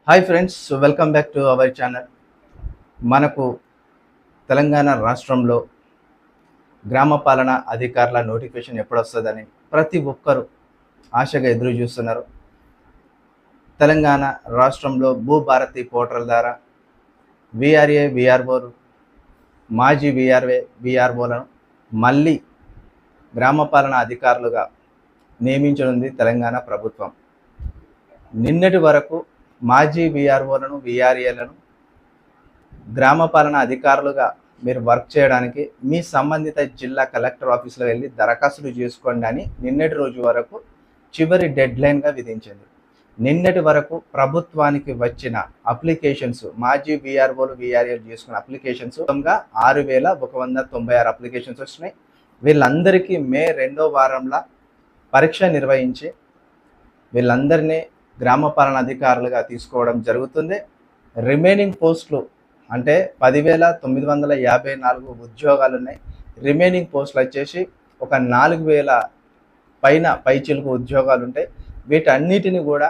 Hi friends, welcome back to our channel. మనకు తెలంగాణ రాష్ట్రంలో గ్రామ పాలన అధికారుల నోటిఫికేషన్ ఎప్పుడు వస్తుందని ప్రతి ఒక్కరూ ఆశగా ఎదురు చూస్తున్నారు. తెలంగాణ రాష్ట్రంలో భూభారతి పోర్టల్ ద్వారా విఆర్ఏ విఆర్ఓలు, మాజీ విఆర్ఓలను మళ్ళీ గ్రామ పాలన అధికారులుగా నియమించనుంది తెలంగాణ ప్రభుత్వం. నిన్నటి వరకు మాజీ విఆర్ఓలను విఆర్ఏలను గ్రామ పాలన అధికారులుగా మీరు వర్క్ చేయడానికి మీ సంబంధిత జిల్లా కలెక్టర్ ఆఫీస్లో వెళ్ళి దరఖాస్తులు చేసుకోండి అని నిన్నటి రోజు వరకు చివరి డెడ్లైన్గా విధించింది. నిన్నటి వరకు ప్రభుత్వానికి వచ్చిన అప్లికేషన్స్, మాజీ విఆర్ఓలు విఆర్ఏలు చేసుకున్న అప్లికేషన్స్ మొత్తంగా 6196 అప్లికేషన్స్ వచ్చినాయి. వీళ్ళందరికీ మే 2వ వారంలో పరీక్ష నిర్వహించి వీళ్ళందరినీ గ్రామ పాలన అధికారులుగా తీసుకోవడం జరుగుతుంది. రిమైనింగ్ పోస్టులు అంటే 10,954 ఉద్యోగాలు ఉన్నాయి. రిమైనింగ్ పోస్టులు వచ్చేసి ఒక 4,000 పైచిలుకు ఉద్యోగాలు ఉంటాయి. వీటన్నిటిని కూడా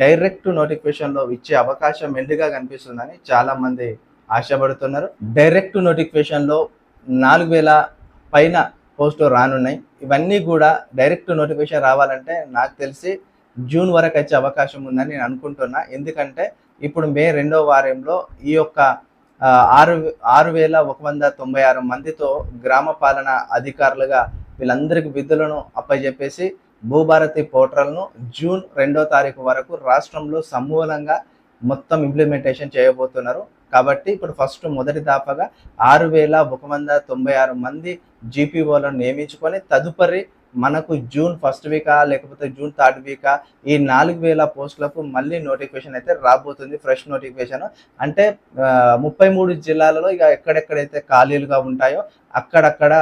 డైరెక్ట్ నోటిఫికేషన్లో ఇచ్చే అవకాశం మెండుగా కనిపిస్తుందని చాలామంది ఆశపడుతున్నారు. డైరెక్ట్ నోటిఫికేషన్లో 4,000 పోస్టులు రానున్నాయి. ఇవన్నీ కూడా డైరెక్ట్ నోటిఫికేషన్ రావాలంటే నాకు తెలిసి జూన్ వరకు వచ్చే అవకాశం ఉందని నేను అనుకుంటున్నా. ఎందుకంటే ఇప్పుడు మే 2వ వారంలో ఈ యొక్క 6,196 మందితో గ్రామ పాలన అధికారులుగా వీళ్ళందరికీ విధులను అప్పచెప్పేసి భూభారతి పోర్టల్ను జూన్ 2వ తారీఖు వరకు రాష్ట్రంలో సమూలంగా మొత్తం ఇంప్లిమెంటేషన్ చేయబోతున్నారు. కాబట్టి ఇప్పుడు మొదటి దాపగా 6,196 మంది జీపీఓలను నియమించుకొని తదుపరి మనకు జూన్ 1st వీకా లేకపోతే జూన్ 3rd వీకా ఈ 4,000 పోస్టులకు మళ్ళీ నోటిఫికేషన్ అయితే రాబోతుంది. ఫ్రెష్ నోటిఫికేషన్ అంటే 33 జిల్లాలలో ఇక ఎక్కడెక్కడైతే ఖాళీలుగా ఉంటాయో అక్కడక్కడ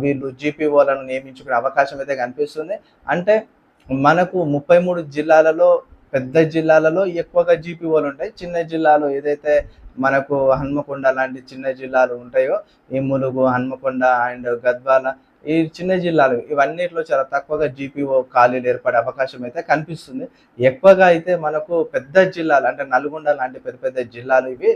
వీళ్ళు జీపీఓలను నియమించుకునే అవకాశం అయితే కనిపిస్తుంది. అంటే మనకు 33 జిల్లాలలో పెద్ద జిల్లాలలో ఎక్కువగా జీపీఓలు ఉంటాయి. చిన్న జిల్లాలు ఏదైతే మనకు హన్మకొండ లాంటి చిన్న జిల్లాలు ఉంటాయో, ఈ ములుగు, హన్మకొండ అండ్ గద్వాల, ఈ చిన్న జిల్లాలు ఇవన్నిట్లో చాలా తక్కువగా జీపీఓ ఖాళీలు ఏర్పడే అవకాశం అయితే కనిపిస్తుంది. ఎక్కువగా అయితే మనకు పెద్ద జిల్లాలు అంటే నల్గొండ లాంటి పెద్ద పెద్ద జిల్లాలు ఇవి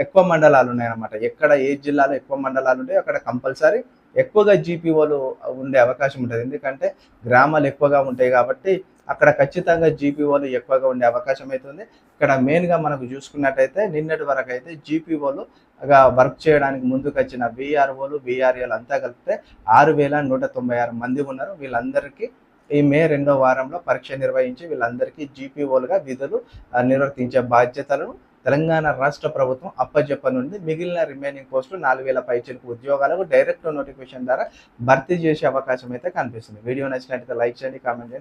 ఎక్కువ మండలాలు ఉన్నాయన్నమాట. ఎక్కడ ఏ జిల్లాలో ఎక్కువ మండలాలు ఉంటాయో అక్కడ కంపల్సరీ ఎక్కువగా జీపీఓలు ఉండే అవకాశం ఉంటుంది. ఎందుకంటే గ్రామాలు ఎక్కువగా ఉంటాయి కాబట్టి అక్కడ ఖచ్చితంగా జీపీఓలు ఎక్కువగా ఉండే అవకాశం అవుతుంది. ఇక్కడ మెయిన్గా మనకు చూసుకున్నట్టయితే నిన్నటి వరకు అయితే జీపీఓలుగా వర్క్ చేయడానికి ముందుకు వచ్చిన విఆర్ఓలు విఆర్ఏలు అంతా కలిపితే 6,196 మంది ఉన్నారు. వీళ్ళందరికీ ఈ మే 2వ వారంలో పరీక్ష నిర్వహించి వీళ్ళందరికీ జీపీఓలుగా విధులు నిర్వర్తించే బాధ్యతలను తెలంగాణ రాష్ట్ర ప్రభుత్వం అప్పజెప్పనుంది. మిగిలిన రిమైనింగ్ పోస్టులు 4,000 పైచిలుకు ఉద్యోగాలకు డైరెక్ట్ నోటిఫికేషన్ ద్వారా భర్తీ చేసే అవకాశం అయితే కనిపిస్తుంది. వీడియో నచ్చినట్లయితే లైక్ చేయండి, కామెంట్ చేయండి.